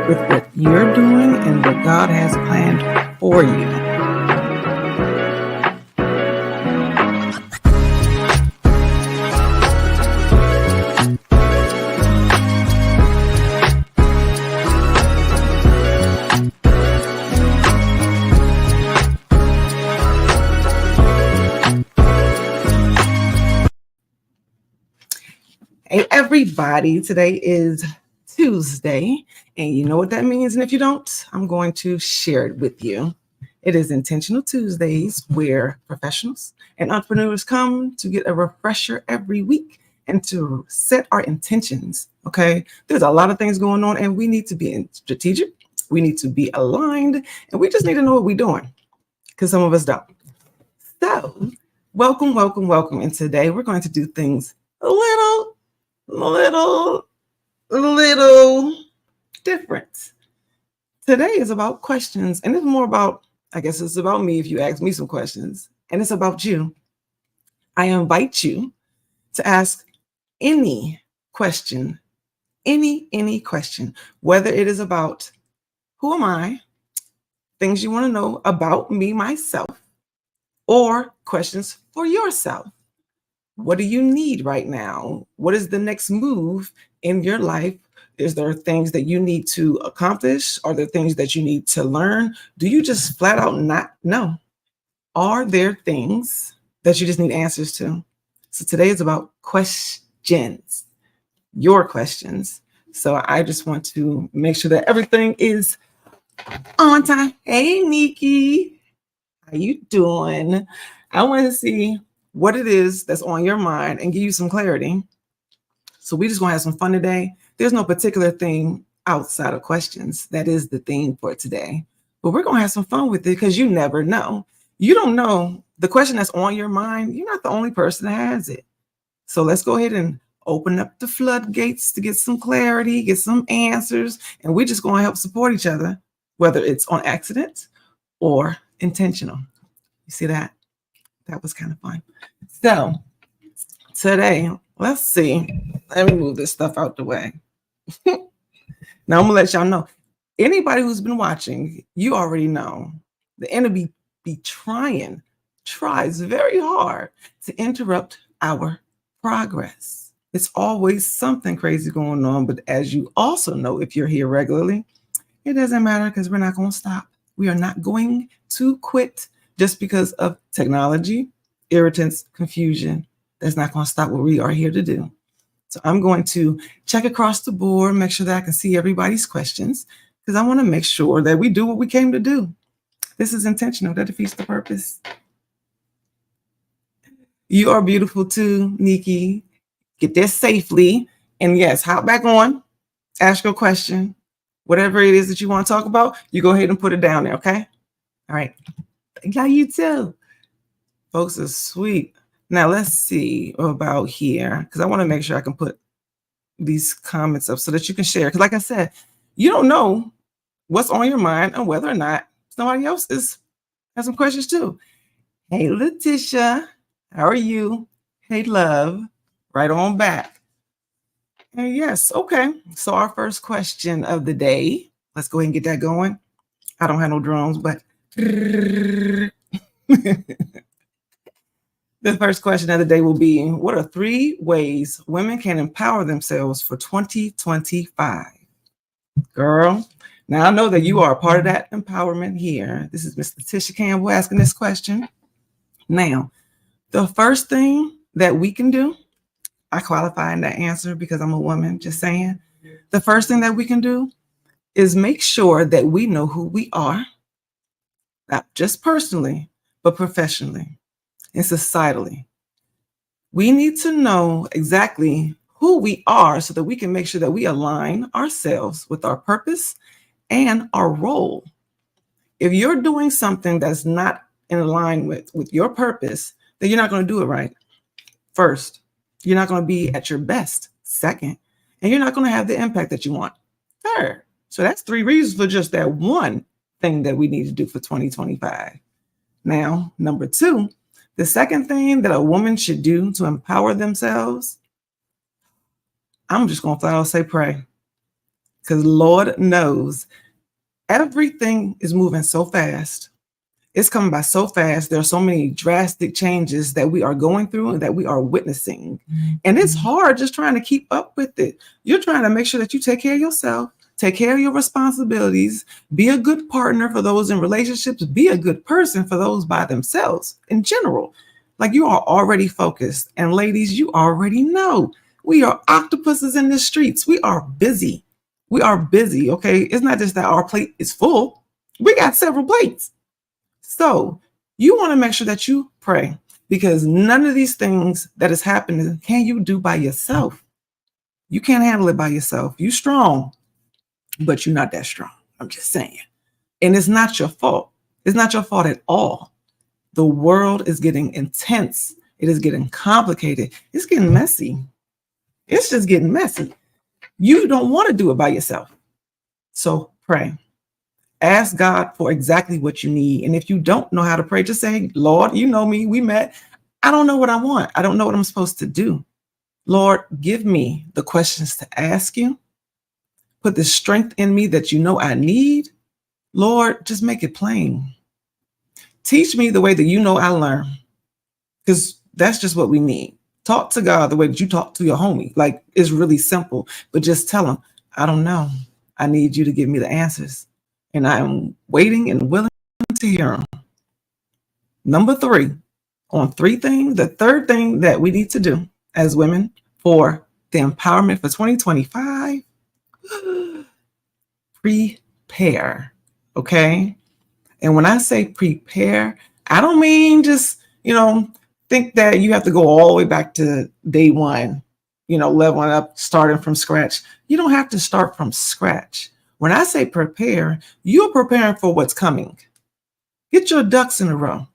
with what you're doing and what God has planned for you. Hey, everybody, today is Tuesday, and you know what that means. And if you don't, I'm going to share it with you. It is Intentional Tuesdays, where professionals and entrepreneurs come to get a refresher every week and to set our intentions. Okay, there's a lot of things going on, and we need to be strategic. We need to be aligned, and we just need to know what we're doing, because some of us don't. So, welcome. And today we're going to do things a little different. Today is about questions, and it's more about, I guess it's about me if you ask me some questions, and it's about you. I invite you to ask any question, any question, whether it is about who am I, things you want to know about me, myself, or questions for yourself. What do you need right now? What is the next move in your life? Is there things that you need to accomplish? Are there things that you need to learn? Do you just flat out not know? Are there things that you just need answers to? So today is about questions, your questions. So I just want to make sure that everything is on time. Hey, Nikki, how you doing? I want to see what it is that's on your mind and give you some clarity. So we just gonna have some fun today. There's no particular thing outside of questions. That is the theme for today. But we're gonna have some fun with it because you never know. You don't know the question that's on your mind. You're not the only person that has it. So let's go ahead and open up the floodgates to get some clarity, get some answers, and we're just gonna help support each other, whether it's on accident or intentional. You see that? That was kind of fun. So today, let's see. Let me move this stuff out the way. Now I'm gonna let y'all know. Anybody who's been watching, you already know the enemy tries very hard to interrupt our progress. It's always something crazy going on, but as you also know, if you're here regularly, it doesn't matter because we're not going to stop. We are not going to quit just because of technology, irritants, confusion. That's not going to stop what we are here to do. So I'm going to check across the board, make sure that I can see everybody's questions, because I want to make sure that we do what we came to do. This is intentional. That defeats the purpose. You are beautiful too, Nikki. Get there safely. And yes, hop back on, ask your question. Whatever it is that you want to talk about, you go ahead and put it down there, okay? All right. Yeah, you too. Folks are sweet. Now let's see about here, because I want to make sure I can put these comments up so that you can share. Because like I said, you don't know what's on your mind and whether or not somebody else has some questions too. Hey, Letitia, how are you? Hey, love, right on back. And yes, okay. So our first question of the day, let's go ahead and get that going. I don't have no drums, but the first question of the day will be, what are 3 ways women can empower themselves for 2025? Girl, now I know that you are a part of that empowerment here. This is Miss Letitia Campbell asking this question. Now, the first thing that we can do, I qualify in that answer because I'm a woman, just saying. The first thing that we can do is make sure that we know who we are, not just personally, but professionally and societally. We need to know exactly who we are so that we can make sure that we align ourselves with our purpose and our role. If you're doing something that's not in line with your purpose, then you're not going to do it right. First, you're not going to be at your best. Second, and you're not going to have the impact that you want. Third. So that's 3 reasons for just that one thing that we need to do for 2025. Now, number 2, the second thing that a woman should do to empower themselves, I'm just going to flat out say pray. because Lord knows everything is moving so fast. It's coming by so fast. There are so many drastic changes that we are going through and that we are witnessing. And it's hard just trying to keep up with it. You're trying to make sure that you take care of yourself, take care of your responsibilities, be a good partner for those in relationships, be a good person for those by themselves in general. Like you are already focused. And ladies, you already know we are octopuses in the streets. We are busy. We are busy. Okay. It's not just that our plate is full, we got several plates. So you want to make sure that you pray because none of these things that is happening can you do by yourself. You can't handle it by yourself. You strong, but you're not that strong. I'm just saying. And it's not your fault. It's not your fault at all. The world is getting intense. It is getting complicated. It's getting messy. It's just getting messy. You don't want to do it by yourself. So pray. Ask God for exactly what you need. And if you don't know how to pray, just say, Lord, you know me, we met. I don't know what I want. I don't know what I'm supposed to do. Lord, give me the questions to ask you. Put the strength in me that you know I need. Lord, just make it plain. Teach me the way that you know I learn. Because that's just what we need. Talk to God the way that you talk to your homie. Like it's really simple, but just tell him, I don't know. I need you to give me the answers. And I am waiting and willing to hear them. Number 3, on 3 things, the third thing that we need to do as women for the empowerment for 2025, prepare. Okay. And when I say prepare, I don't mean just, think that you have to go all the way back to day one, leveling up, starting from scratch. You don't have to start from scratch. When I say prepare, you're preparing for what's coming. Get your ducks in a row.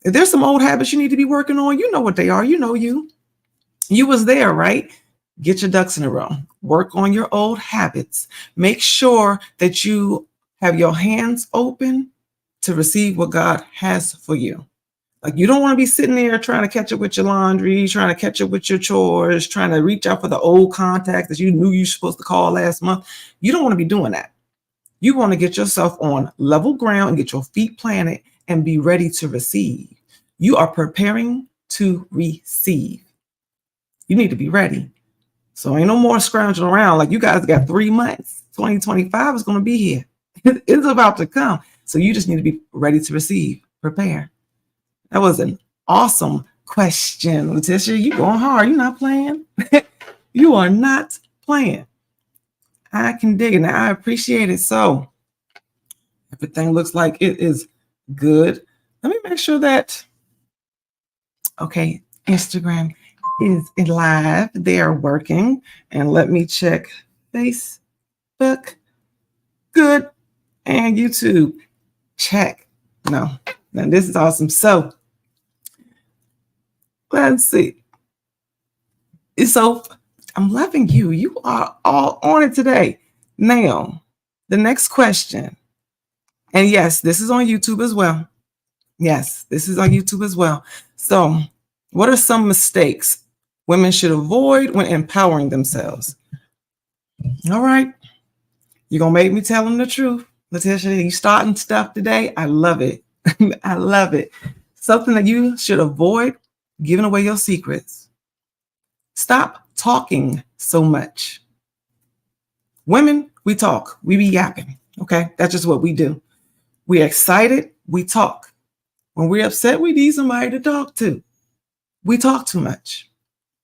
If there's some old habits you need to be working on, you know what they are. You know you. You was there, right? Get your ducks in a row. Work on your old habits. Make sure that you have your hands open to receive what God has for you. Like you don't want to be sitting there trying to catch up with your laundry, trying to catch up with your chores, trying to reach out for the old contacts that you knew you were supposed to call last month. You don't want to be doing that. You want to get yourself on level ground and get your feet planted and be ready to receive. You are preparing to receive. You need to be ready. So ain't no more scrounging around. Like you guys got 3 months. 2025 is going to be here. It's about to come. So you just need to be ready to receive. Prepare. That was an awesome question, Letitia. You going hard. You're not playing. You are not playing. I can dig it. Now, I appreciate it. So everything looks like it is good. Let me make sure that, okay, Instagram is live. They are working. And let me check Facebook. Good. And YouTube. Check. No. Now, this is awesome. So, let's see. So I'm loving you. You are all on it today. Now, the next question. And yes, this is on YouTube as well. Yes, this is on YouTube as well. So, what are some mistakes women should avoid when empowering themselves? All right. You're going to make me tell them the truth. Letitia, you starting stuff today? I love it. I love it. Something that you should avoid, giving away your secrets. Stop talking so much. Women, we talk. We be yapping. Okay? That's just what we do. We're excited. We talk. When we're upset, we need somebody to talk to. We talk too much.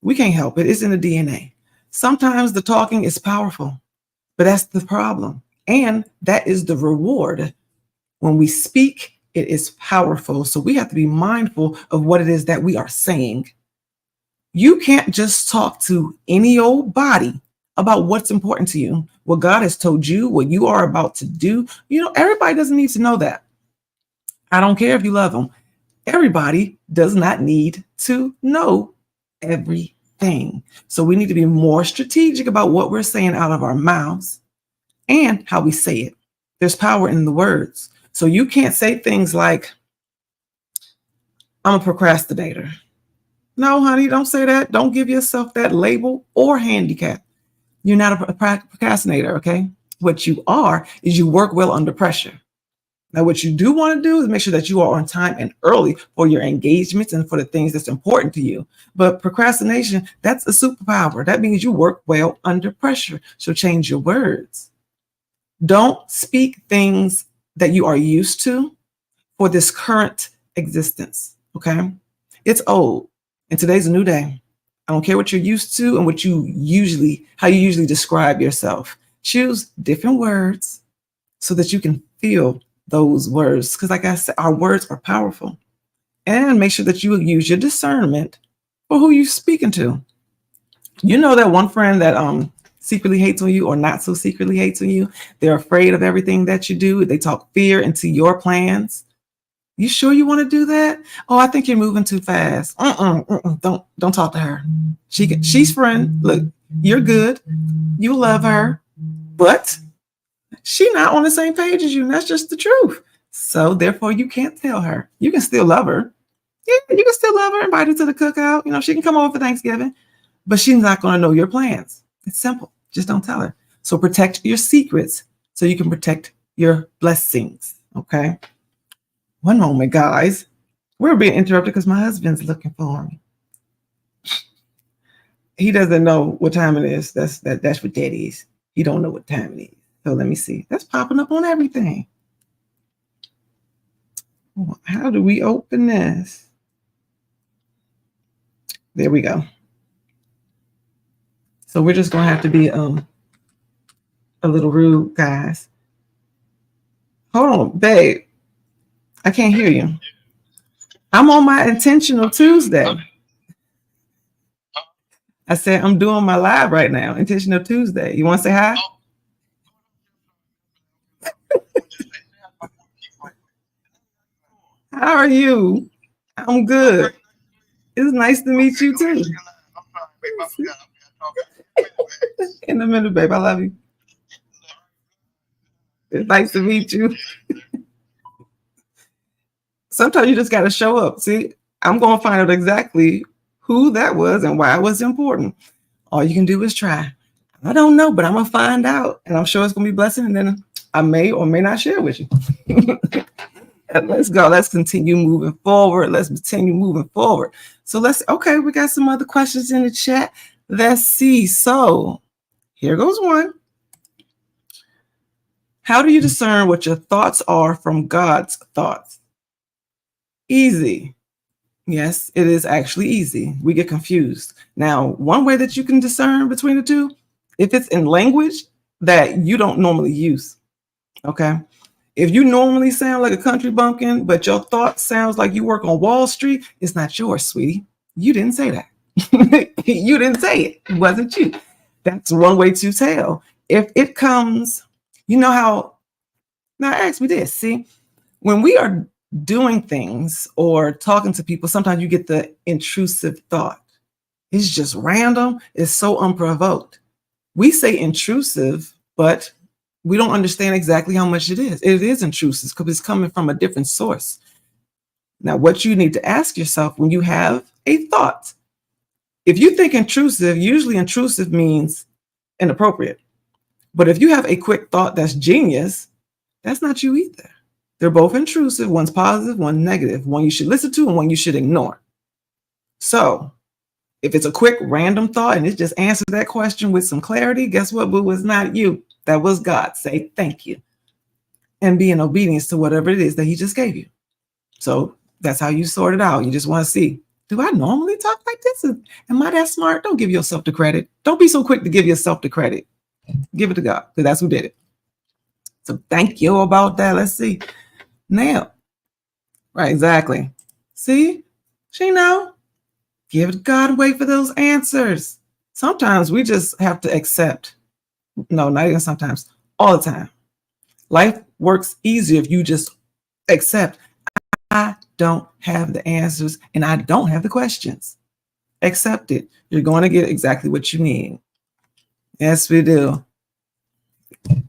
We can't help it. It's in the DNA. Sometimes the talking is powerful, but that's the problem. And that is the reward. When we speak, it is powerful. So we have to be mindful of what it is that we are saying. You can't just talk to any old body about what's important to you, what God has told you, what you are about to do. Everybody doesn't need to know that. I don't care if you love them. Everybody does not need to know everything. So we need to be more strategic about what we're saying out of our mouths and how we say it. There's power in the words. So you can't say things like, I'm a procrastinator. No, honey, don't say that. Don't give yourself that label or handicap. You're not a procrastinator, okay? What you are is you work well under pressure. Now, what you do want to do is make sure that you are on time and early for your engagements and for the things that's important to you. But procrastination, that's a superpower. That means you work well under pressure. So change your words. Don't speak things that you are used to for this current existence. Okay. It's old and today's a new day. I don't care what you're used to and how you usually describe yourself. Choose different words so that you can feel those words. Because, like I said, our words are powerful. And make sure that you use your discernment for who you're speaking to. You know that one friend that secretly hates on you or not so secretly hates on you. They're afraid of everything that you do. They talk fear into your plans. You sure you want to do that? Oh, I think you're moving too fast. Don't talk to her. She's friend. Look, you're good. You love her, but she's not on the same page as you. And that's just the truth. So therefore, you can't tell her. You can still love her. Yeah, you can still love her. Invite her to the cookout. She can come over for Thanksgiving, but she's not going to know your plans. It's simple. Just don't tell her. So protect your secrets so you can protect your blessings. Okay. One moment, guys. We're being interrupted because my husband's looking for me. He doesn't know what time it is. That's what that is. He don't know what time it is. So let me see. That's popping up on everything. How do we open this? There we go. So we're just gonna have to be a little rude, guys. Hold on, babe. I can't hear you. I'm on my intentional Tuesday. I said I'm doing my live right now, intentional Tuesday. You want to say hi? How are you? I'm good. It's nice to meet you too. In a minute, babe. I love you. It's nice to meet you. Sometimes you just got to show up. See, I'm going to find out exactly who that was and why it was important. All you can do is try. I don't know, but I'm going to find out. And I'm sure it's going to be a blessing. And then I may or may not share with you. Let's go. Let's continue moving forward. So we got some other questions in the chat. Let's see. So here goes one. How do you discern what your thoughts are from God's thoughts? Easy. Yes, it is actually easy. We get confused. Now, one way that you can discern between the two, if it's in language that you don't normally use, okay? If you normally sound like a country bumpkin, but your thought sounds like you work on Wall Street, it's not yours, sweetie. You didn't say that. You didn't say it. It wasn't you. That's one way to tell. If it comes, now ask me this. See, when we are doing things or talking to people, sometimes you get the intrusive thought. It's just random. It's so unprovoked. We say intrusive, but we don't understand exactly how much it is. It is intrusive because it's coming from a different source. Now, what you need to ask yourself when you have a thought, if you think intrusive, usually intrusive means inappropriate. But if you have a quick thought that's genius, that's not you either. They're both intrusive. One's positive, one negative. One you should listen to and one you should ignore. So if it's a quick random thought and it just answers that question with some clarity, guess what, boo? It's not you. That was God. Say thank you and be in obedience to whatever it is that he just gave you. So that's how you sort it out. You just want to see, do I normally talk like this? Am I that smart? Don't give yourself the credit. Don't be so quick to give yourself the credit. Give it to God because that's who did it. So thank you about that. Let's see. Now, right, exactly. See, she know. Give God, wait for those answers. Sometimes we just have to accept. No, not even sometimes. All the time. Life works easier if you just accept. I don't have the answers and I don't have the questions. Accept it. You're going to get exactly what you need. Yes, we do.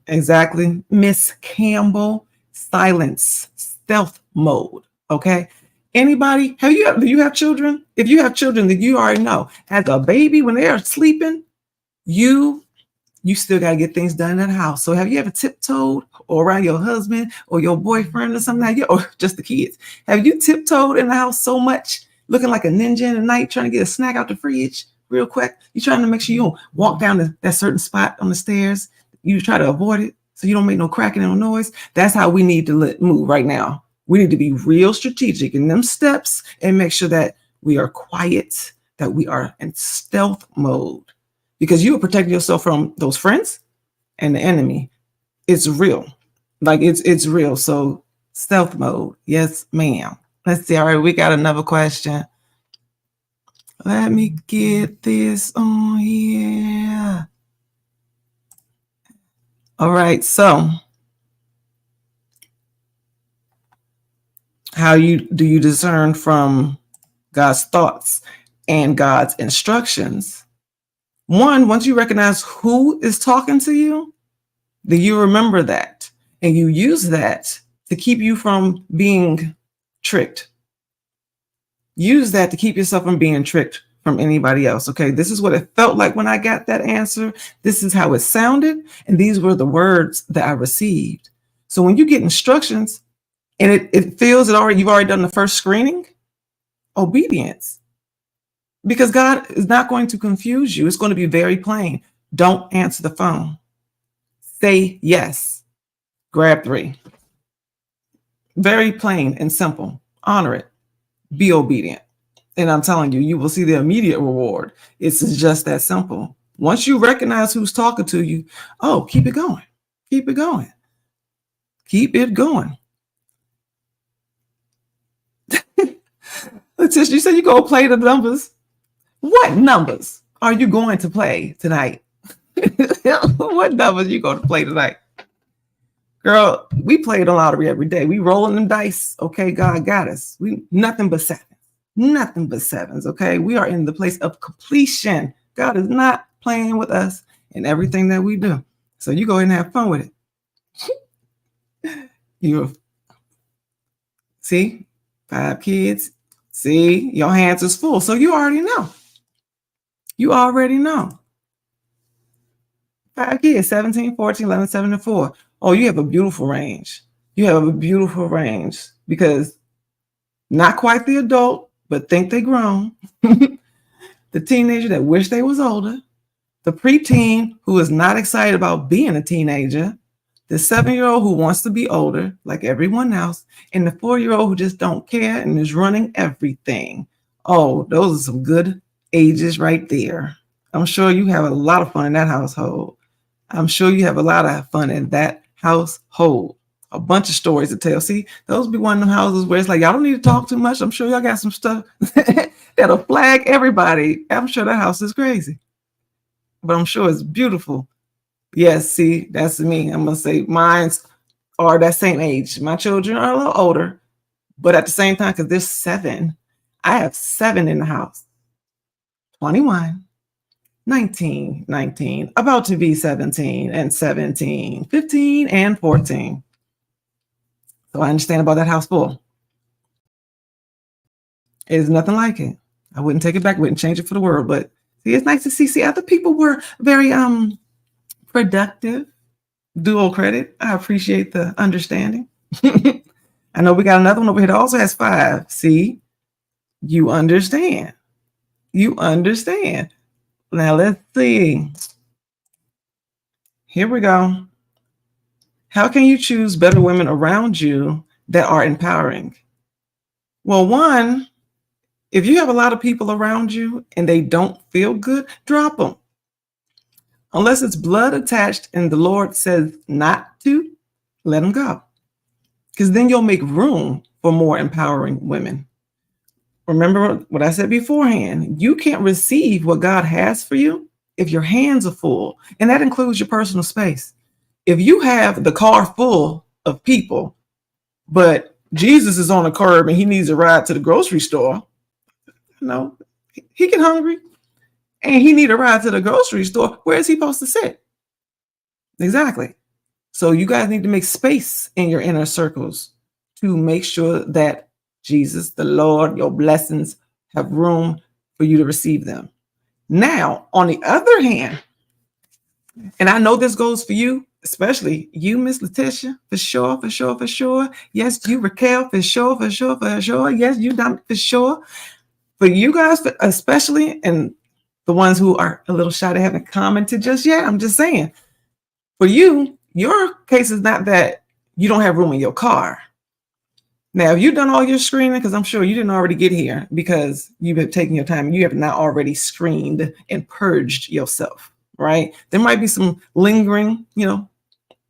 Exactly. Miss Campbell, silence, stealth mode. Okay. Anybody, do you have children? If you have children, then you already know. As a baby, when they are sleeping, you you still got to get things done in that house. So have you ever tiptoed or around your husband or your boyfriend or something like that, or just the kids? Have you tiptoed in the house so much, looking like a ninja in the night, trying to get a snack out the fridge real quick? You're trying to make sure you don't walk down that certain spot on the stairs. You try to avoid it so you don't make no cracking or noise. That's how we need to move right now. We need to be real strategic in them steps and make sure that we are quiet, that we are in stealth mode, because you are protecting yourself from those friends and the enemy. It's real. Like it's real. So stealth mode. Yes, ma'am. Let's see. All right, we got another question. Let me get this on here. All right, so how do you discern from God's thoughts and God's instructions? One, once you recognize who is talking to you, then you remember that and you use that to keep you from being tricked. Use that to keep yourself from being tricked from anybody else. Okay, this is what it felt like when I got that answer. This is how it sounded. And these were the words that I received. So when you get instructions and it feels that you've already done the first screening, obedience. Because God is not going to confuse you. It's going to be very plain. Don't answer the phone. Say yes. Grab 3. Very plain and simple. Honor it. Be obedient. And I'm telling you, you will see the immediate reward. It's just that simple. Once you recognize who's talking to you, keep it going. Keep it going. Keep it going. Letitia, you said you go play the numbers. What numbers are you going to play tonight? What numbers are you going to play tonight? Girl, we play the lottery every day. We rolling them dice. Okay, God got us. We nothing but sevens. Nothing but sevens. Okay, we are in the place of completion. God is not playing with us in everything that we do. So you go ahead and have fun with it. You see, 5 kids. See, your hands is full. So you already know. You already know. 5 kids, 17, 14, 11, 7, and 4. Oh, you have a beautiful range. You have a beautiful range because not quite the adult, but think they grown. The teenager that wish they was older. The preteen who is not excited about being a teenager. The 7-year-old who wants to be older like everyone else. And the 4-year-old who just don't care and is running everything. Oh, those are some good ages right there. I'm sure you have a lot of fun in that household. I'm sure you have a lot of fun in that household. A bunch of stories to tell. See, those be one of them houses where it's like, y'all don't need to talk too much. I'm sure y'all got some stuff that'll flag everybody. I'm sure that house is crazy. But I'm sure it's beautiful. Yes, see, that's me. I'm going to say mine's are that same age. My children are a little older, but at the same time, because there's 7, I have 7 in the house. 21. 19, about to be 17 and 17, 15 and 14. So I understand about that house full. It's nothing like it. I wouldn't take it back, wouldn't change it for the world. But see, it's nice to see other people were very productive. Dual credit. I appreciate the understanding. I know we got another one over here that also has 5. See, you understand. You understand. Now let's see. Here we go. How can you choose better women around you that are empowering? Well, one, if you have a lot of people around you and they don't feel good, drop them. Unless it's blood attached and the Lord says not to, let them go. Because then you'll make room for more empowering women. Remember what I said beforehand. You can't receive what God has for you if your hands are full. And that includes your personal space. If you have the car full of people, but Jesus is on the curb and he needs a ride to the grocery store, he get hungry and he need a ride to the grocery store. Where is he supposed to sit? Exactly. So you guys need to make space in your inner circles to make sure that Jesus, the Lord, your blessings have room for you to receive them. Now, on the other hand, And I know this goes for you, especially you, Miss Letitia, for sure, for sure, for sure. Yes, you, Raquel, for sure, for sure, for sure. Yes, you, Dominic, for sure. For you guys, especially, and the ones who are a little shy, they haven't commented just yet. I'm just saying, for you, your case is not that you don't have room in your car. Now, have you done all your screening? Because I'm sure you didn't already get here because you've been taking your time. You have not already screened and purged yourself, right? There might be some lingering,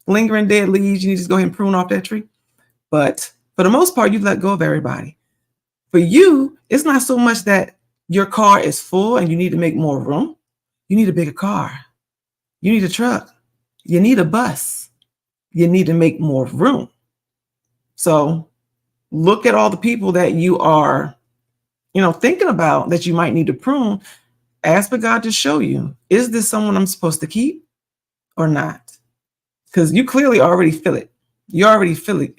lingering dead leaves. You need to just go ahead and prune off that tree. But for the most part, you've let go of everybody. For you, it's not so much that your car is full and you need to make more room. You need a bigger car. You need a truck. You need a bus. You need to make more room. So look at all the people that you are, thinking about that you might need to prune. Ask for God to show you, is this someone I'm supposed to keep or not? Because you clearly already feel it. You already feel it.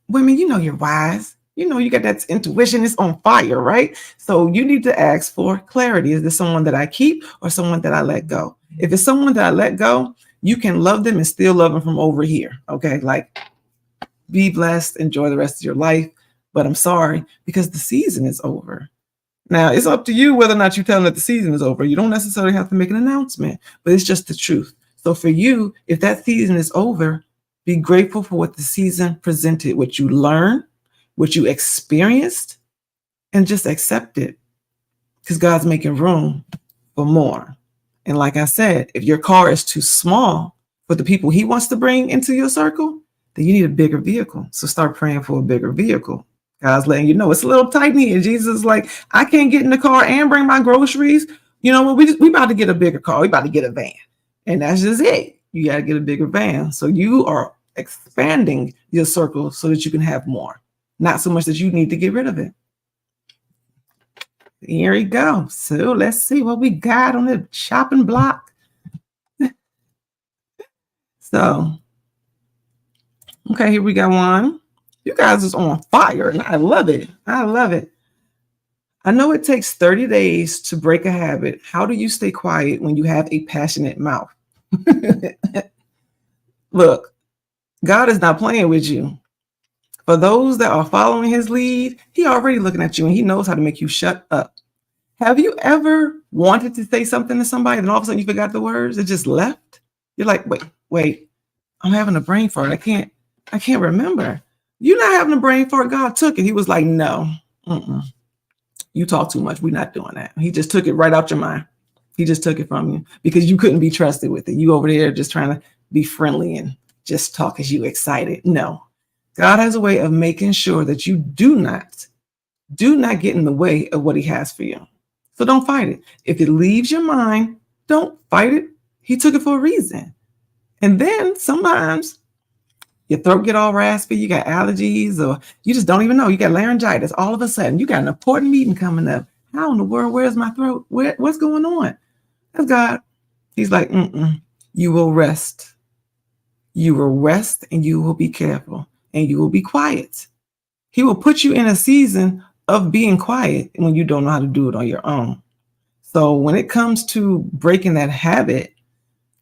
Women, you're wise. You got that intuition. It's on fire, right? So you need to ask for clarity. Is this someone that I keep or someone that I let go? If it's someone that I let go, you can love them and still love them from over here. Okay. Like, be blessed, enjoy the rest of your life. But I'm sorry, because the season is over. Now, it's up to you whether or not you tell them that the season is over. You don't necessarily have to make an announcement, but it's just the truth. So for you, if that season is over, be grateful for what the season presented, what you learned, what you experienced, and just accept it, because God's making room for more. And like I said, if your car is too small for the people he wants to bring into your circle, then you need a bigger vehicle. So start praying for a bigger vehicle. God's letting you know it's a little tight in here. Jesus is like, I can't get in the car and bring my groceries. You know what? We about to get a bigger car. We about to get a van. And that's just it. You got to get a bigger van. So you are expanding your circle so that you can have more. Not so much that you need to get rid of it. Here we go. So let's see what we got on the chopping block. So, okay, here we got one. You guys is on fire, and I love it. I love it. I know it takes 30 days to break a habit. How do you stay quiet when you have a passionate mouth? Look, God is not playing with you. For those that are following his lead, he already looking at you, and he knows how to make you shut up. Have you ever wanted to say something to somebody, and all of a sudden you forgot the words? It just left. You're like, wait, I'm having a brain fart. I can't remember. You're not having a brain fart. God took it. He was like, no, you talk too much. We're not doing that. He just took it right out your mind. He just took it from you because you couldn't be trusted with it. You over there just trying to be friendly and just talk because you excited. No, God has a way of making sure that you do not get in the way of what he has for you. So don't fight it. If it leaves your mind, don't fight it. He took it for a reason. And then sometimes your throat get all raspy, you got allergies, or you just don't even know. You got laryngitis. All of a sudden, you got an important meeting coming up. How in the world, where's my throat? What's going on? That's God. He's like, you will rest. You will rest and you will be careful and you will be quiet. He will put you in a season of being quiet when you don't know how to do it on your own. So when it comes to breaking that habit,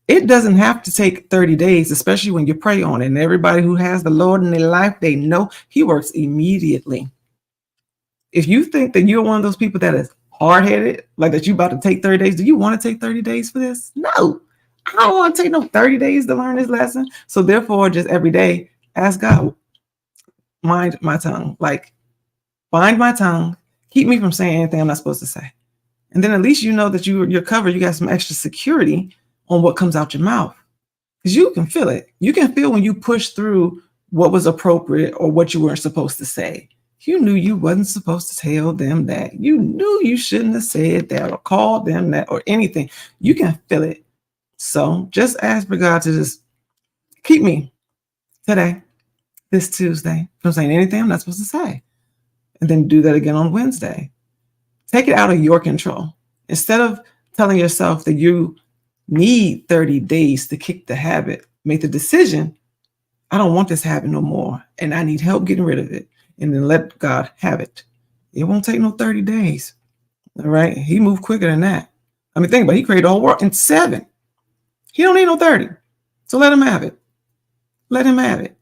it doesn't have to take 30 days, especially when you pray on it. And everybody who has the Lord in their life, they know he works immediately. If you think that you're one of those people that is hard-headed, like that you about to take 30 days, do you want to take 30 days for this? No, I don't want to take no 30 days to learn this lesson. So therefore, just every day, ask God, mind my tongue. Like, bind my tongue, keep me from saying anything I'm not supposed to say. And then at least you know that you're covered. You got some extra security on what comes out your mouth, because you can feel it. You can feel when you push through what was appropriate or what you weren't supposed to say. You knew you wasn't supposed to tell them that. You knew you shouldn't have said that or called them that or anything. You can feel it. So just ask for God to just keep me today, this Tuesday, from saying anything I'm not supposed to say. And then do that again on Wednesday. Take it out of your control. Instead of telling yourself that you need 30 days to kick the habit, make the decision, I don't want this habit no more, and I need help getting rid of it. And then let God have it. It won't take no 30 days. All right. He moved quicker than that. I mean, think about it. He created the whole world in 7. He don't need no 30. So let him have it. Let him have it.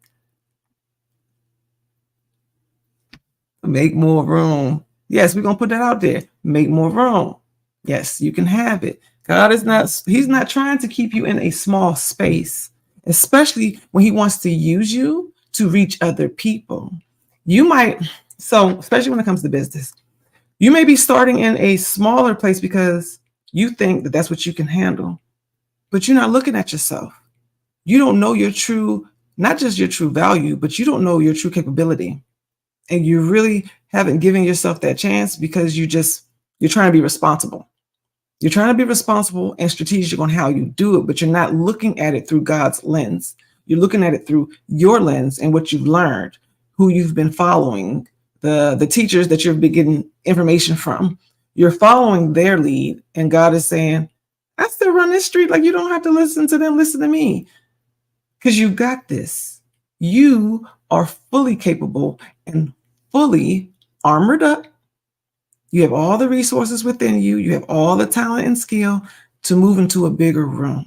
Make more room. Yes, we're going to put that out there. Make more room. Yes, you can have it. God is not, he's not trying to keep you in a small space, especially when he wants to use you to reach other people. You might, so especially when it comes to business, you may be starting in a smaller place because you think that that's what you can handle, but you're not looking at yourself. You don't know your true, not just your true value, but you don't know your true capability. And you really haven't given yourself that chance because you're trying to be responsible. You're trying to be responsible and strategic on how you do it, but you're not looking at it through God's lens. You're looking at it through your lens and what you've learned, who you've been following, the teachers that you've been getting information from. You're following their lead, and God is saying, I still run this street. Like, you don't have to listen to them, listen to me, because you got this. You are fully capable and fully armored up. You have all the resources within you. You have all the talent and skill to move into a bigger room.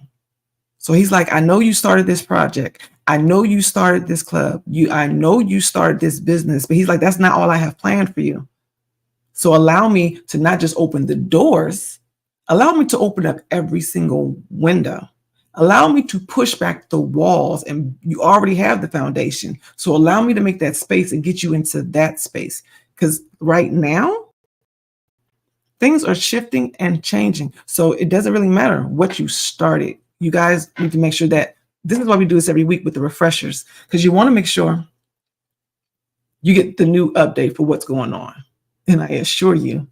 So he's like, I know you started this project. I know you started this club. I know you started this business, but he's like, that's not all I have planned for you. So allow me to not just open the doors, allow me to open up every single window. Allow me to push back the walls, and you already have the foundation. So allow me to make that space and get you into that space. Because right now, things are shifting and changing. So it doesn't really matter what you started. You guys need to make sure that this is why we do this every week with the refreshers, because you want to make sure you get the new update for what's going on. And I assure you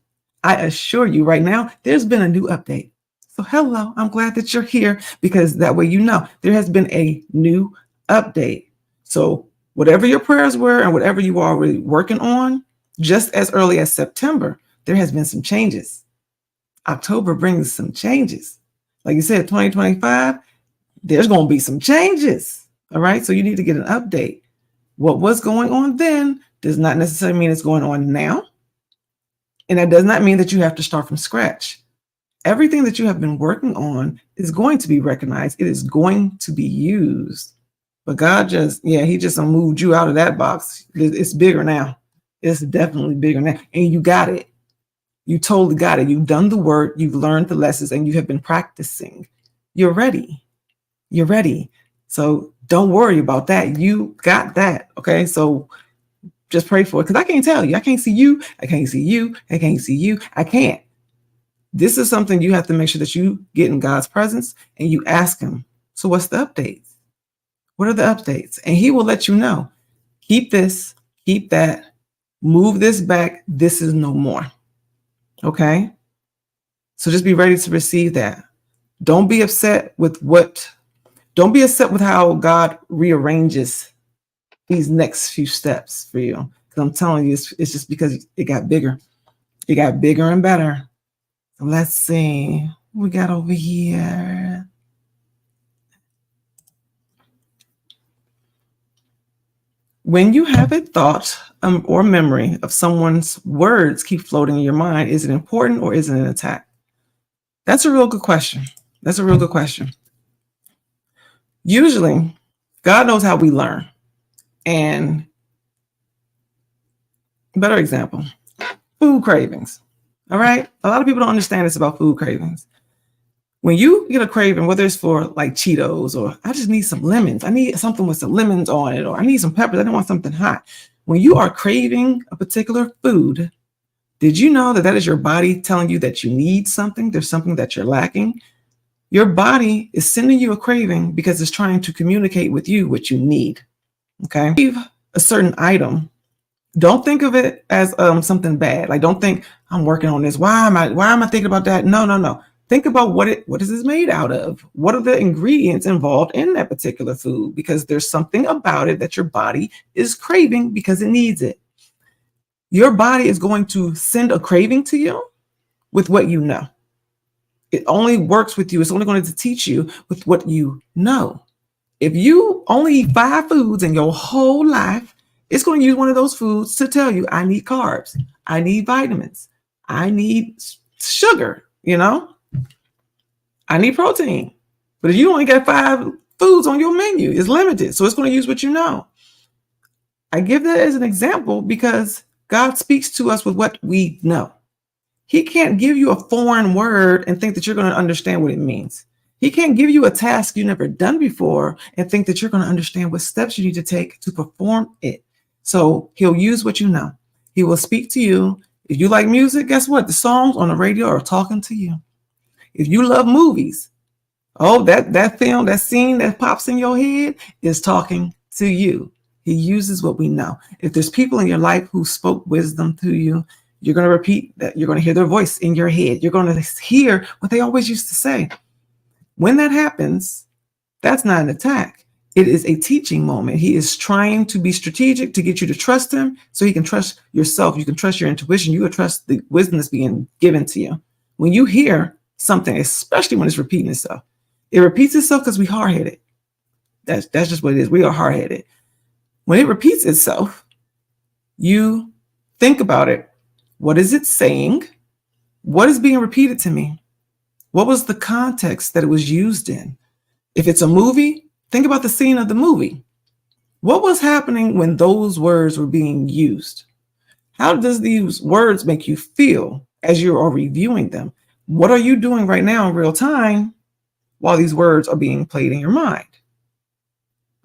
right now, there's been a new update. So hello, I'm glad that you're here, because that way you know there has been a new update. So whatever your prayers were and whatever you are already working on, just as early as September, there has been some changes. October brings some changes. Like you said, 2025, there's going to be some changes. All right. So you need to get an update. What was going on then does not necessarily mean it's going on now. And that does not mean that you have to start from scratch. Everything that you have been working on is going to be recognized. It is going to be used. But God he just moved you out of that box. It's bigger now. It's definitely bigger now. And you got it. You totally got it. You've done the work. You've learned the lessons, and you have been practicing. You're ready. You're ready. So don't worry about that. You got that. Okay. So just pray for it, because I can't tell you. I can't see you. I can't see you. I can't see you. I can't. This is something you have to make sure that you get in God's presence and you ask him. So what's the updates? What are the updates? And he will let you know. Keep this, keep that, move this back. This is no more. Okay. So just be ready to receive that. Don't be upset with how God rearranges these next few steps for you. Because I'm telling you, it's just because it got bigger. It got bigger and better. So let's see what we got over here. When you have a thought or memory of someone's words keep floating in your mind, is it important or is it an attack? That's a real good question. That's a real good question. Usually, God knows how we learn. And better example, food cravings. All right. A lot of people don't understand this about food cravings. When you get a craving, whether it's for like Cheetos, or I just need some lemons, I need something with some lemons on it, or I need some peppers, I don't want something hot. When you are craving a particular food, did you know that that is your body telling you that you need something? There's something that you're lacking. Your body is sending you a craving because it's trying to communicate with you what you need. Okay. A certain item. Don't think of it as something bad. Like, don't think I'm working on this. Why am I thinking about that? No. Think about what is this made out of? What are the ingredients involved in that particular food? Because there's something about it that your body is craving because it needs it. Your body is going to send a craving to you with what you know. It only works with you. It's only going to teach you with what you know. If you only eat 5 foods in your whole life, it's going to use one of those foods to tell you, I need carbs, I need vitamins, I need sugar, I need protein. But if you only got 5 foods on your menu, it's limited. So it's going to use what you know. I give that as an example because God speaks to us with what we know. He can't give you a foreign word and think that you're going to understand what it means. He can't give you a task you've never done before and think that you're going to understand what steps you need to take to perform it. So he'll use what you know. He will speak to you. If you like music, guess what? The songs on the radio are talking to you. If you love movies, oh, that film, that scene that pops in your head is talking to you. He uses what we know. If there's people in your life who spoke wisdom to you, you're going to repeat that. You're going to hear their voice in your head. You're going to hear what they always used to say. When that happens, that's not an attack. It is a teaching moment. He is trying to be strategic to get you to trust him so he can trust yourself. You can trust your intuition. You can trust the wisdom that's being given to you. When you hear something, especially when it's repeating itself, it repeats itself because we hard-headed. That's just what it is. We are hard-headed. When it repeats itself, you think about it. What is it saying? What is being repeated to me? What was the context that it was used in? If it's a movie, think about the scene of the movie. What was happening when those words were being used? How does these words make you feel as you are reviewing them? What are you doing right now in real time while these words are being played in your mind?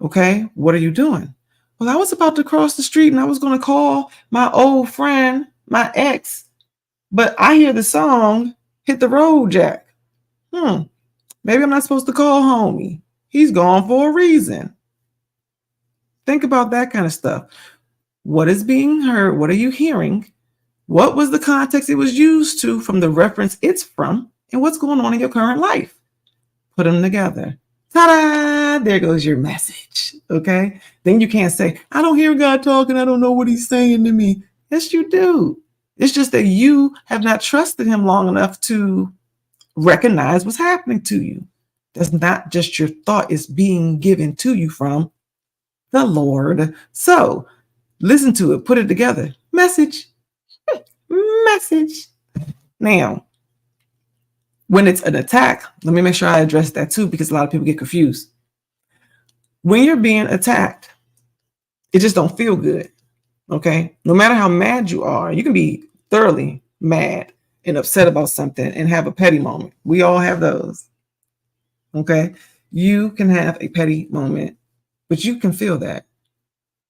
Okay, what are you doing? Well, I was about to cross the street and I was going to call my old friend, my ex, but I hear the song, Hit the Road, Jack. Maybe I'm not supposed to call homie. He's gone for a reason. Think about that kind of stuff. What is being heard? What are you hearing? What was the context it was used to from the reference it's from? And what's going on in your current life? Put them together. Ta-da! There goes your message. Okay? Then you can't say, I don't hear God talking. I don't know what he's saying to me. Yes, you do. It's just that you have not trusted him long enough to recognize what's happening to you. That's not just your thought. It's being given to you from the Lord. So listen to it. Put it together. Message. Message. Now, when it's an attack, let me make sure I address that too, because a lot of people get confused. When you're being attacked, it just don't feel good. Okay? No matter how mad you are, you can be thoroughly mad and upset about something and have a petty moment. We all have those. Okay? You can have a petty moment, but you can feel that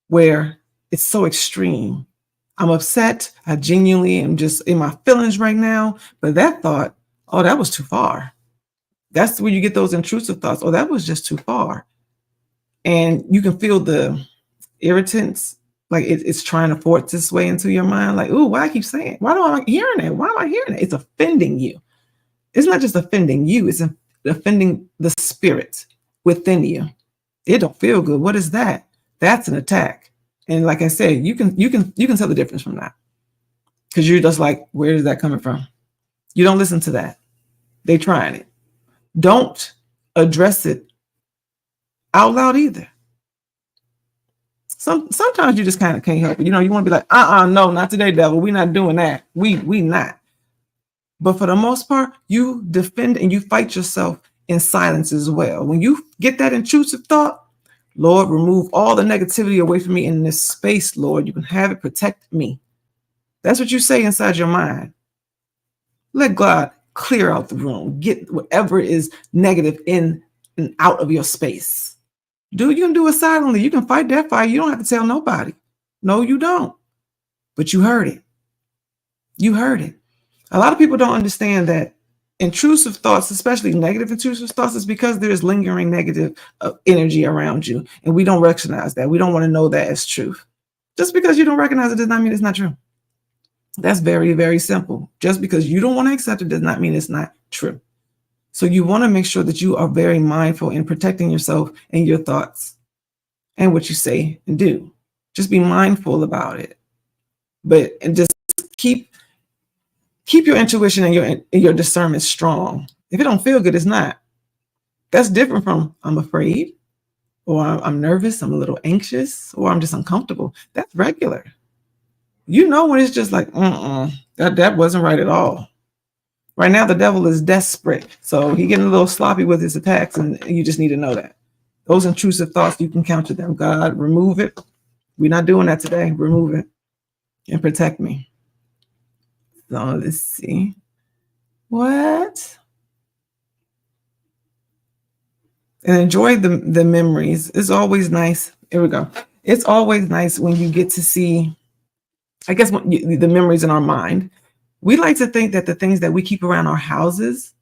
where it's so extreme. I'm upset. I genuinely am just in my feelings right now. But that thought, oh, that was too far. That's where you get those intrusive thoughts. Oh, that was just too far. And you can feel the irritants, like it's trying to force its way into your mind. Like, ooh, why I keep saying? Why do I like hearing it? Why am I hearing it? It's offending you. It's not just offending you. It's offending the spirit within you. It don't feel good. What is that? That's an attack. And like I said, you can tell the difference from that, because you're just like, where is that coming from? You don't listen to that. They trying it. Don't address it out loud either. Sometimes you just kind of can't help it. You want to be like, no, not today, devil. We're not doing that. We not. But for the most part, you defend and you fight yourself in silence as well. When you get that intrusive thought, Lord, remove all the negativity away from me in this space, Lord. You can have it, protect me. That's what you say inside your mind. Let God clear out the room. Get whatever is negative in and out of your space. You can do it silently. You can fight that fight. You don't have to tell nobody. No, you don't. But you heard it. You heard it. A lot of people don't understand that intrusive thoughts, especially negative intrusive thoughts, is because there's lingering negative energy around you. And we don't recognize that. We don't want to know that as truth. Just because you don't recognize it does not mean it's not true. That's very, very simple. Just because you don't want to accept it does not mean it's not true. So you want to make sure that you are very mindful in protecting yourself and your thoughts and what you say and do. Just be mindful about it. And just keep your intuition and your discernment strong. If it don't feel good, it's not. That's different from I'm afraid, or I'm nervous, I'm a little anxious, or I'm just uncomfortable. That's regular. When it's just like, that wasn't right at all. Right now, the devil is desperate. So he getting a little sloppy with his attacks, and you just need to know that. Those intrusive thoughts, you can counter them. God, remove it. We're not doing that today. Remove it and protect me. So let's see. What? And enjoy the memories. It's always nice. Here we go. It's always nice when you get to see, I guess, the memories in our mind. We like to think that the things that we keep around our houses,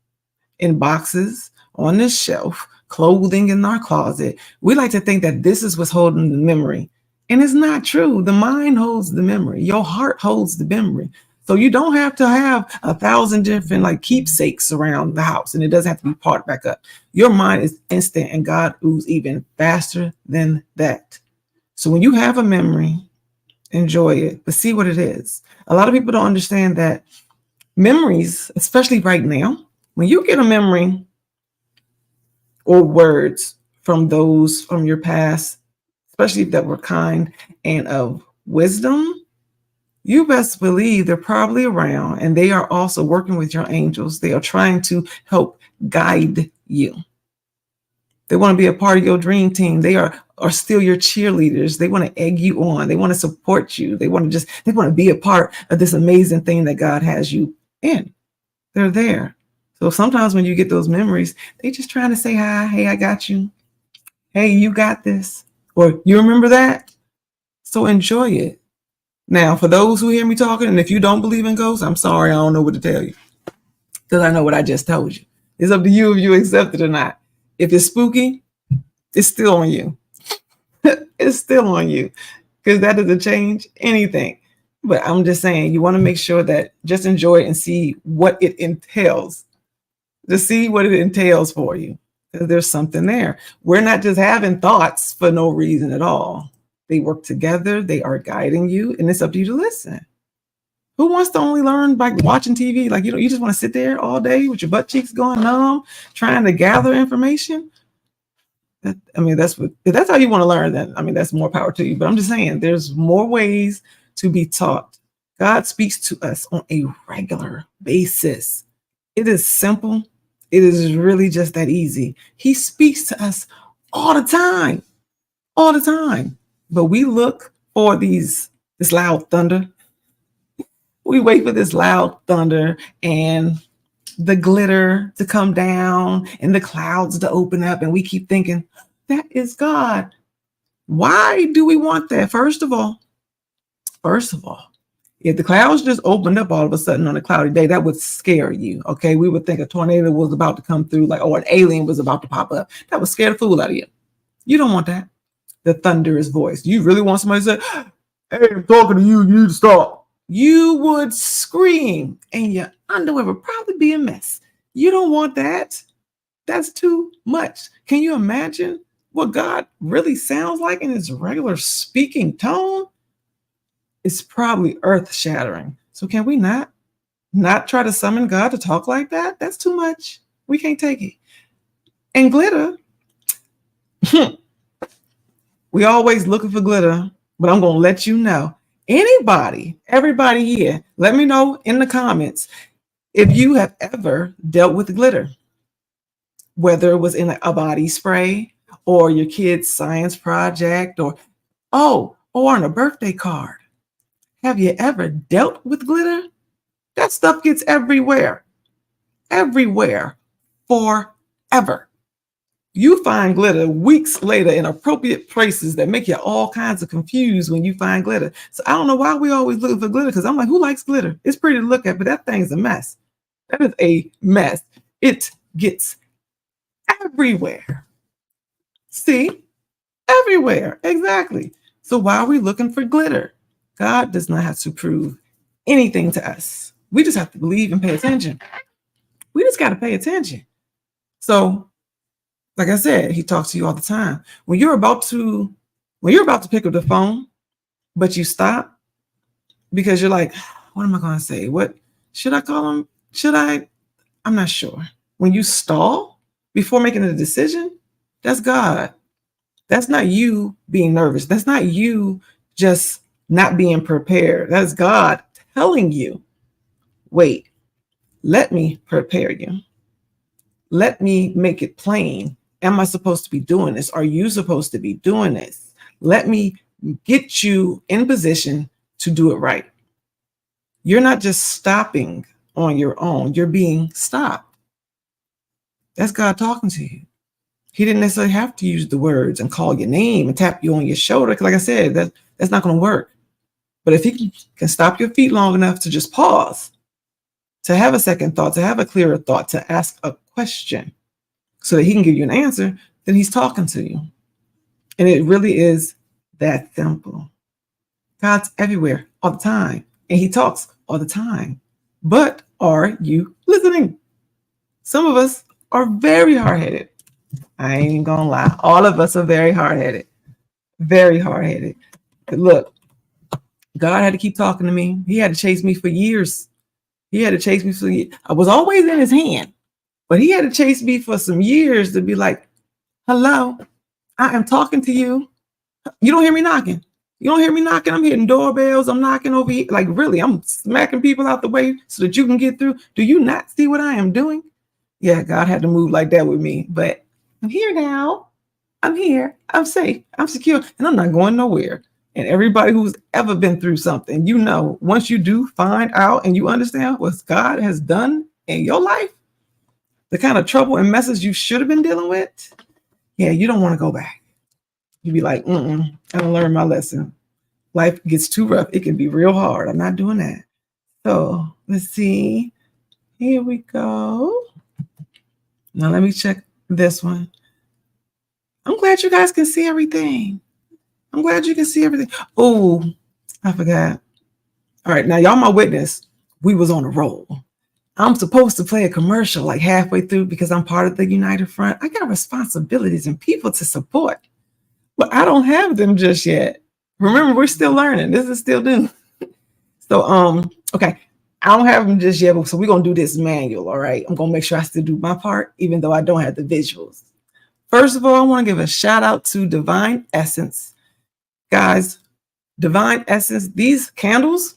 in boxes, on the shelf, clothing in our closet, we like to think that this is what's holding the memory. And it's not true. The mind holds the memory. Your heart holds the memory. So you don't have to have 1,000 different like keepsakes around the house, and it doesn't have to be parked back up. Your mind is instant, and God moves even faster than that. So when you have a memory, enjoy it, but see what it is. A lot of people don't understand that memories, especially right now, when you get a memory or words from those from your past, especially that were kind and of wisdom, you best believe they're probably around, and they are also working with your angels. They are trying to help guide you. They want to be a part of your dream team. They are still your cheerleaders. They want to egg you on. They want to support you. They want to be a part of this amazing thing that God has you in. They're there. So sometimes when you get those memories, they just trying to say hi. Hey, I got you. Hey, you got this. Or you remember that? So enjoy it. Now, for those who hear me talking, and if you don't believe in ghosts, I'm sorry, I don't know what to tell you. Because I know what I just told you. It's up to you if you accept it or not. If it's spooky, it's still on you. It's still on you. Because that doesn't change anything. But I'm just saying, you want to make sure that just enjoy it and see what it entails. To see what it entails for you. There's something there. We're not just having thoughts for no reason at all. They work together, they are guiding you, and it's up to you to listen. Who wants to only learn by watching TV? Like, you just want to sit there all day with your butt cheeks going numb, trying to gather information. If that's how you want to learn, then that's more power to you. But I'm just saying, there's more ways to be taught. God speaks to us on a regular basis. It is simple. It is really just that easy. He speaks to us all the time, all the time. But we look for this loud thunder. We wait for this loud thunder and the glitter to come down and the clouds to open up. And we keep thinking, that is God. Why do we want that? First of all, if the clouds just opened up all of a sudden on a cloudy day, that would scare you. Okay. We would think a tornado was about to come through, or an alien was about to pop up. That would scare the fool out of you. You don't want that. The thunderous voice. You really want somebody to say, hey, I'm talking to you. You need to stop. You would scream and your underwear would probably be a mess. You don't want that. That's too much. Can you imagine what God really sounds like in his regular speaking tone? It's probably earth shattering. So can we not try to summon God to talk like that? That's too much. We can't take it. And glitter, we always looking for glitter, but I'm going to let you know. Everybody here, let me know in the comments if you have ever dealt with glitter, whether it was in a body spray or your kid's science project or on a birthday card. Have you ever dealt with glitter? That stuff gets everywhere, forever. You find glitter weeks later in appropriate places that make you all kinds of confused when you find glitter. So I don't know why we always look for glitter, because I'm like, who likes glitter? It's pretty to look at, but that thing's a mess. That is a mess. It gets everywhere. See? Everywhere. Exactly. So why are we looking for glitter? God does not have to prove anything to us. We just have to believe and pay attention. We just got to pay attention. So, like I said, he talks to you all the time. When you're about to pick up the phone, but you stop because you're like, what am I going to say? What should I call him? I'm not sure. When you stall before making a decision, that's God. That's not you being nervous. That's not you just not being prepared. That's God telling you, wait, Let me prepare you. Let me make it plain. Am I supposed to be doing this? Are you supposed to be doing this? Let me get you in position to do it right. You're not just stopping on your own, you're being stopped. That's God talking to you. He didn't necessarily have to use the words and call your name and tap you on your shoulder. Like I said, that's not going to work. But if he can stop your feet long enough to just pause, to have a second thought, to have a clearer thought, to ask a question so that he can give you an answer, then he's talking to you. And it really is that simple. God's everywhere all the time, and he talks all the time. But are you listening? Some of us are very hard-headed. I ain't even gonna lie. All of us are very hard-headed. Very hard-headed. But look, God had to keep talking to me. He had to chase me for years. He had to chase me for years. I was always in his hand, but he had to chase me for some years to be like, hello, I am talking to you. You don't hear me knocking. You don't hear me knocking. I'm hitting doorbells. I'm knocking over here. Like, really, I'm smacking people out the way so that you can get through. Do you not see what I am doing? Yeah, God had to move like that with me. But I'm here now. I'm here. I'm safe. I'm secure. And I'm not going nowhere. And everybody who's ever been through something, you know, once you do find out and you understand what God has done in your life, the kind of trouble and messes you should have been dealing with, yeah, you don't want to go back. You'd be like, I don't learn my lesson. Life gets too rough. It can be real hard. I'm not doing that. So let's see. Here we go. Now let me check this one. I'm glad you guys can see everything. I'm glad you can see everything. Oh, I forgot. All right, now y'all my witness. We was on a roll. I'm supposed to play a commercial like halfway through because I'm part of the United Front. I got responsibilities and people to support, but I don't have them just yet. Remember, we're still learning. This is still new. So, okay, I don't have them just yet, so we're gonna do this manual. All right, I'm gonna make sure I still do my part, even though I don't have the visuals. First of all, I want to give a shout out to Divine Essence, guys. Divine Essence, these candles.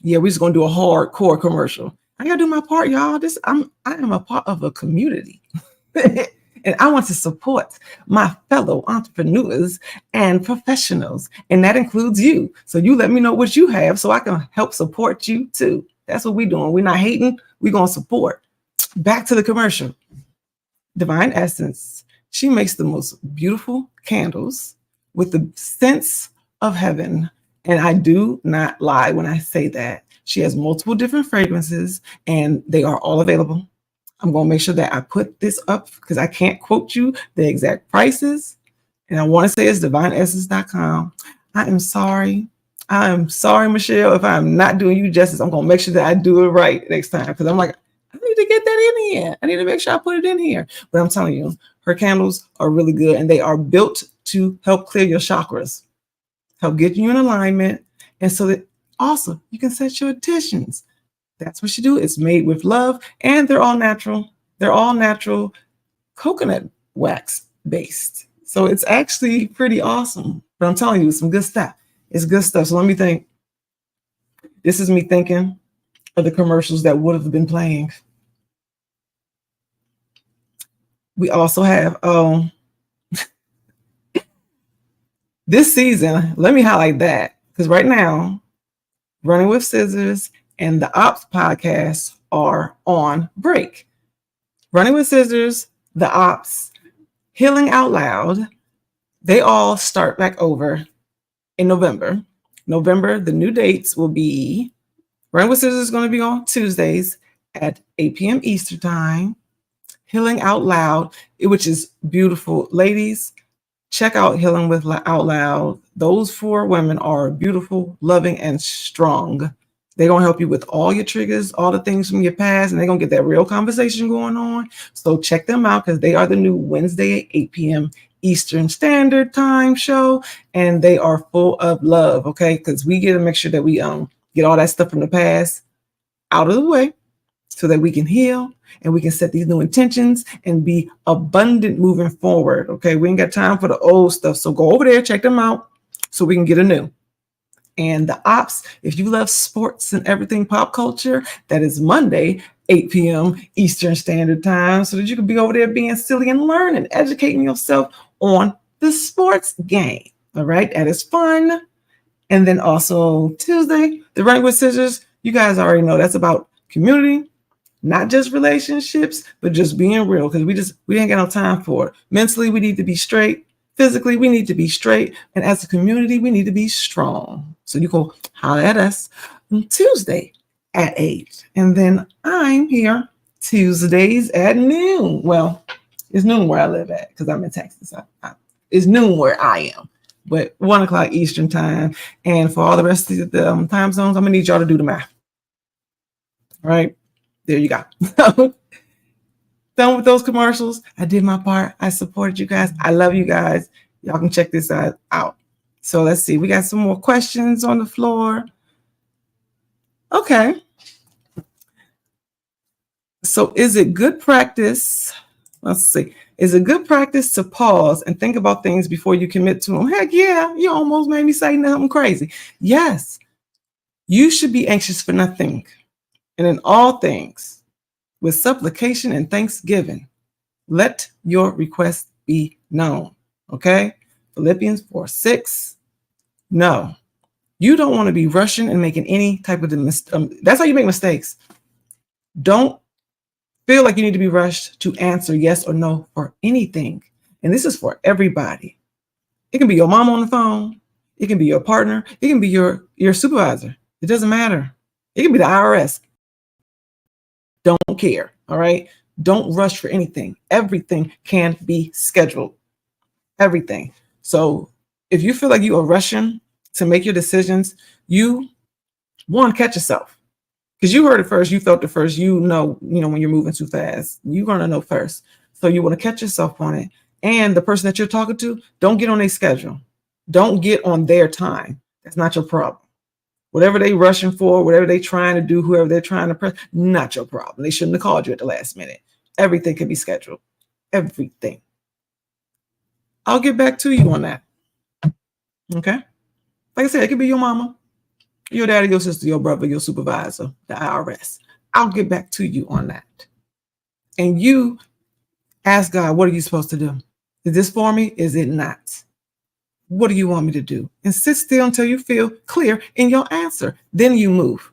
Yeah, we're just gonna do a hardcore commercial. I gotta do my part, y'all. I am a part of a community. And I want to support my fellow entrepreneurs and professionals. And that includes you. So you let me know what you have so I can help support you too. That's what we're doing. We're not hating, we're going to support. Back to the commercial. Divine Essence. She makes the most beautiful candles with the scents of heaven. And I do not lie when I say that. She has multiple different fragrances and they are all available. I'm going to make sure that I put this up because I can't quote you the exact prices. And I want to say it's divineessence.com. I am sorry. I am sorry, Michelle, if I'm not doing you justice. I'm going to make sure that I do it right next time because I'm like, I need to get that in here. I need to make sure I put it in here. But I'm telling you, her candles are really good and they are built to help clear your chakras, help get you in alignment. And so that also you can set your intentions. That's what you do. It's made with love and they're all natural. They're all natural coconut wax based. So it's actually pretty awesome. But I'm telling you, some good stuff. It's good stuff. So let me think. This is me thinking of the commercials that would have been playing. We also have this season, let me highlight that. Because right now, Running with Scissors and the Ops podcast are on break. Running with Scissors, the Ops, Healing Out Loud, they all start back over in November. November, the new dates will be Running with Scissors is going to be on Tuesdays at 8 p.m. Eastern Time. Healing Out Loud, which is beautiful. Ladies, check out Healing with Out Loud. Those 4 women are beautiful, loving, and strong. They're going to help you with all your triggers, all the things from your past, and they're going to get that real conversation going on. So check them out because they are the new Wednesday at 8 p.m. Eastern Standard Time show, and they are full of love, okay? Because we get to make sure that we get all that stuff from the past out of the way so that we can heal and we can set these new intentions and be abundant moving forward, okay? We ain't got time for the old stuff. So go over there, check them out so we can get a new. And the Ops, if you love sports and everything pop culture, that is Monday 8 p.m. Eastern Standard Time so that you can be over there being silly and learning, educating yourself on the sports game. All right, that is fun. And then also Tuesday, the Running with Scissors, you guys already know that's about community, not just relationships, but just being real, because we ain't got no time for it. Mentally, we need to be straight. Physically, we need to be straight. And as a community, we need to be strong. So you go holler at us on Tuesday at 8. And then I'm here Tuesdays at noon. Well, it's noon where I live at because I'm in Texas. It's noon where I am, but 1 o'clock Eastern time. And for all the rest of the time zones, I'm going to need y'all to do the math. All right. There you go. Done with those commercials. I did my part. I supported you guys. I love you guys. Y'all can check this out. So let's see. We got some more questions on the floor. Okay. So is it good practice? Let's see. Is it good practice to pause and think about things before you commit to them? Heck yeah. You almost made me say something crazy. Yes. You should be anxious for nothing. And in all things, with supplication and thanksgiving, let your request be known. Okay? Philippians 4:6. No, you don't want to be rushing and making any type of that's how you make mistakes. Don't feel like you need to be rushed to answer yes or no for anything. And this is for everybody. It can be your mom on the phone. It can be your partner. It can be your supervisor. It doesn't matter. It can be the IRS. Don't care. All right. Don't rush for anything. Everything can be scheduled. Everything. So if you feel like you are rushing to make your decisions, you catch yourself. Because you heard it first, you felt it first, you know when you're moving too fast. You're gonna know first. So you want to catch yourself on it. And the person that you're talking to, don't get on their schedule. Don't get on their time. That's not your problem. Whatever they rushing for, whatever they trying to do, whoever they're trying to press, not your problem. They shouldn't have called you at the last minute. Everything can be scheduled. Everything. I'll get back to you on that. Okay? Like I said, it could be your mama, your daddy, your sister, your brother, your supervisor, the IRS. I'll get back to you on that. And you ask God, what are you supposed to do? Is this for me? Is it not? What do you want me to do? And sit still until you feel clear in your answer. Then you move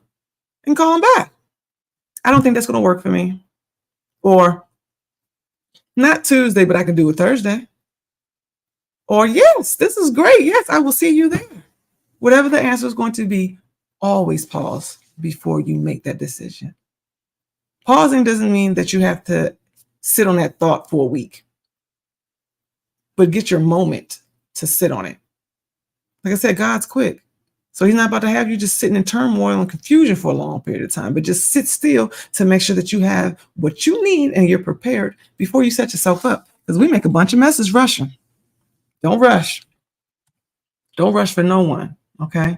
and call him back. I don't think that's going to work for me. Or not Tuesday, but I can do it Thursday. Or yes, this is great. Yes, I will see you there. Whatever the answer is going to be, always pause before you make that decision. Pausing doesn't mean that you have to sit on that thought for a week, but get your moment to sit on it. Like I said, God's quick. So he's not about to have you just sitting in turmoil and confusion for a long period of time, but just sit still to make sure that you have what you need and you're prepared before you set yourself up. Because we make a bunch of messes rushing. Don't rush. Don't rush for no one. Okay.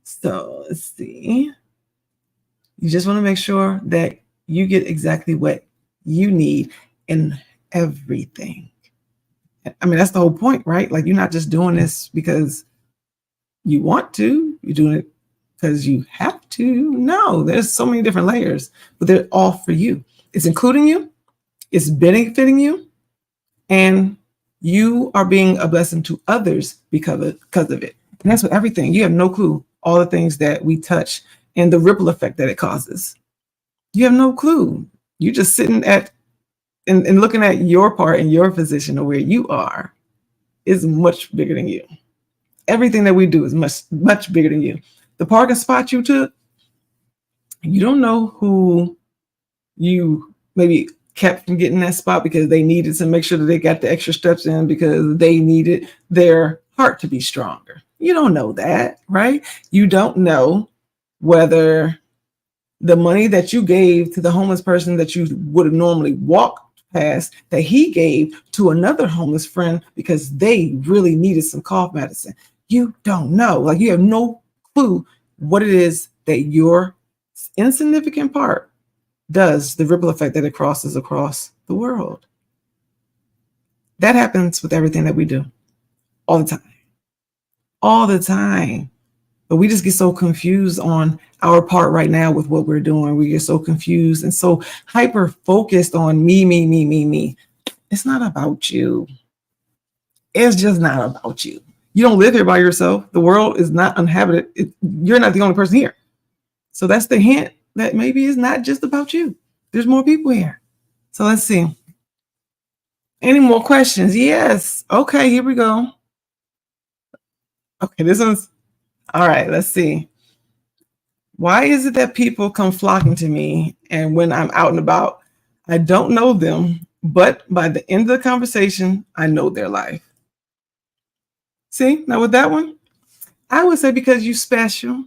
So let's see. You just want to make sure that you get exactly what you need in everything. I mean, that's the whole point, right? Like, you're not just doing this because you want to, you're doing it because you have to. No, there's so many different layers, but they're all for you. It's including you, it's benefiting you, and you are being a blessing to others because of it. And that's with everything. You have no clue all the things that we touch and the ripple effect that it causes. You have no clue. You're just sitting at and looking at your part and your position of where you are is much bigger than you. Everything that we do is much, much bigger than you. The parking spot you took, you don't know who you maybe kept from getting that spot because they needed to make sure that they got the extra steps in because they needed their heart to be stronger. You don't know that, right? You don't know whether the money that you gave to the homeless person that you would have normally walked past, that he gave to another homeless friend because they really needed some cough medicine. You don't know. Like, you have no clue what it is that your insignificant part does, the ripple effect that it crosses across the world. That happens with everything that we do all the time. All the time. But we just get so confused on our part right now with what we're doing. We get so confused and so hyper focused on me, me, me, me, me. It's not about you. It's just not about you. You don't live here by yourself. The world is not uninhabited. You're not the only person here. So that's the hint that maybe it's not just about you. There's more people here. So let's see. Any more questions? Yes. Okay, here we go. Okay, this one's all right. Let's see. Why is it that people come flocking to me and when I'm out and about, I don't know them, but by the end of the conversation, I know their life? See, now with that one, I would say because you special.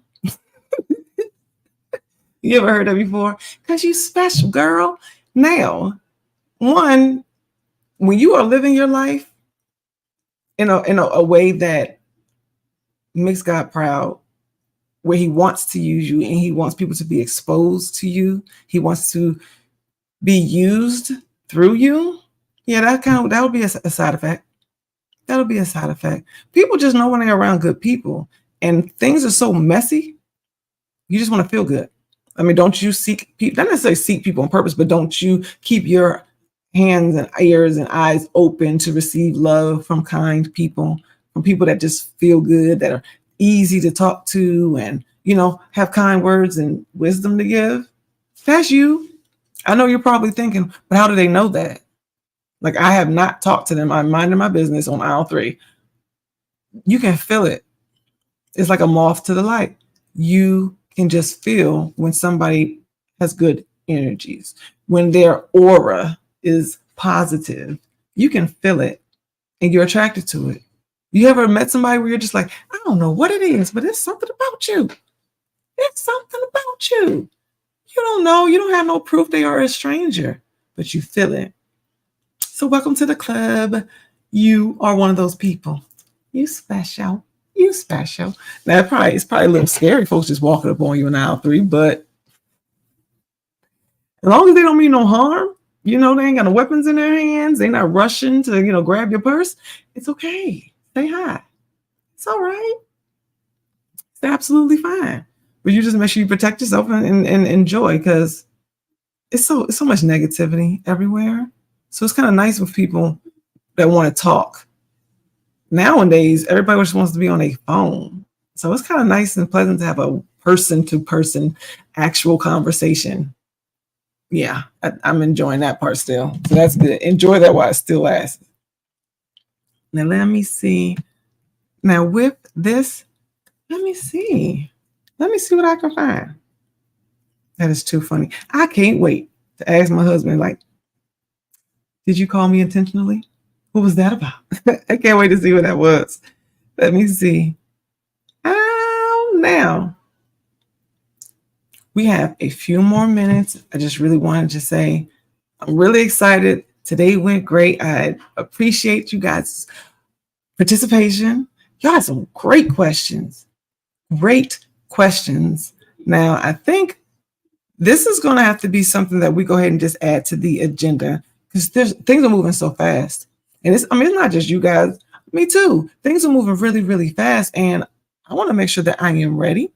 You ever heard that before? Because you special, girl. Now, one, when you are living your life in a way that makes God proud, where he wants to use you and he wants people to be exposed to you, he wants to be used through you. Yeah, that would be a side effect. That'll be a side effect. People just know when they're around good people, and things are so messy. You just want to feel good. I mean, don't you seek people? Not necessarily seek people on purpose, but don't you keep your hands and ears and eyes open to receive love from kind people, from people that just feel good, that are easy to talk to, and have kind words and wisdom to give? That's you. I know you're probably thinking, but how do they know that? Like, I have not talked to them. I'm minding my business on aisle 3. You can feel it. It's like a moth to the light. You can just feel when somebody has good energies, when their aura is positive. You can feel it and you're attracted to it. You ever met somebody where you're just like, I don't know what it is, but it's something about you. It's something about you. You don't know. You don't have no proof they are a stranger, but you feel it. So welcome to the club. You are one of those people. You special. You special. Now it's probably a little scary, folks just walking up on you in aisle 3, but as long as they don't mean no harm, they ain't got no weapons in their hands, they're not rushing to, grab your purse, it's okay. Say hi. It's all right. It's absolutely fine. But you just make sure you protect yourself and enjoy, because it's so much negativity everywhere. So it's kind of nice with people that want to talk. Nowadays, everybody just wants to be on a phone. So it's kind of nice and pleasant to have a person-to-person actual conversation. Yeah, I'm enjoying that part still. So that's good. Enjoy that while it still lasts. Now, let me see. Now, with this, let me see. Let me see what I can find. That is too funny. I can't wait to ask my husband, like, did you call me intentionally? What was that about? I can't wait to see what that was. Let me see. Now, we have a few more minutes. I just really wanted to say I'm really excited. Today went great. I appreciate you guys' participation. Y'all had some great questions. Great questions. Now, I think this is going to have to be something that we go ahead and just add to the agenda, because things are moving so fast. And it's not just you guys, me too. Things are moving really, really fast. And I want to make sure that I am ready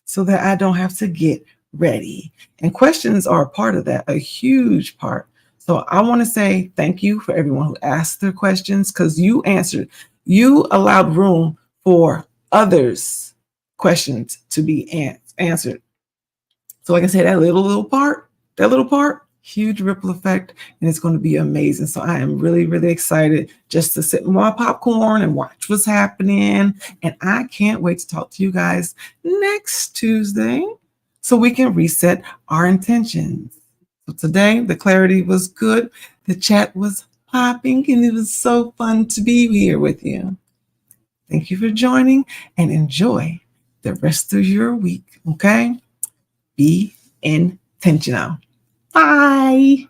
so that I don't have to get ready. And questions are a part of that, a huge part. So I want to say thank you for everyone who asked their questions, because you answered. You allowed room for others' questions to be answered. So like I said, that little part, huge ripple effect, and it's going to be amazing. So I am really, really excited just to sit with my popcorn and watch what's happening. And I can't wait to talk to you guys next Tuesday so we can reset our intentions. So today, the clarity was good. The chat was popping, and it was so fun to be here with you. Thank you for joining, and enjoy the rest of your week, okay? Be intentional. Bye.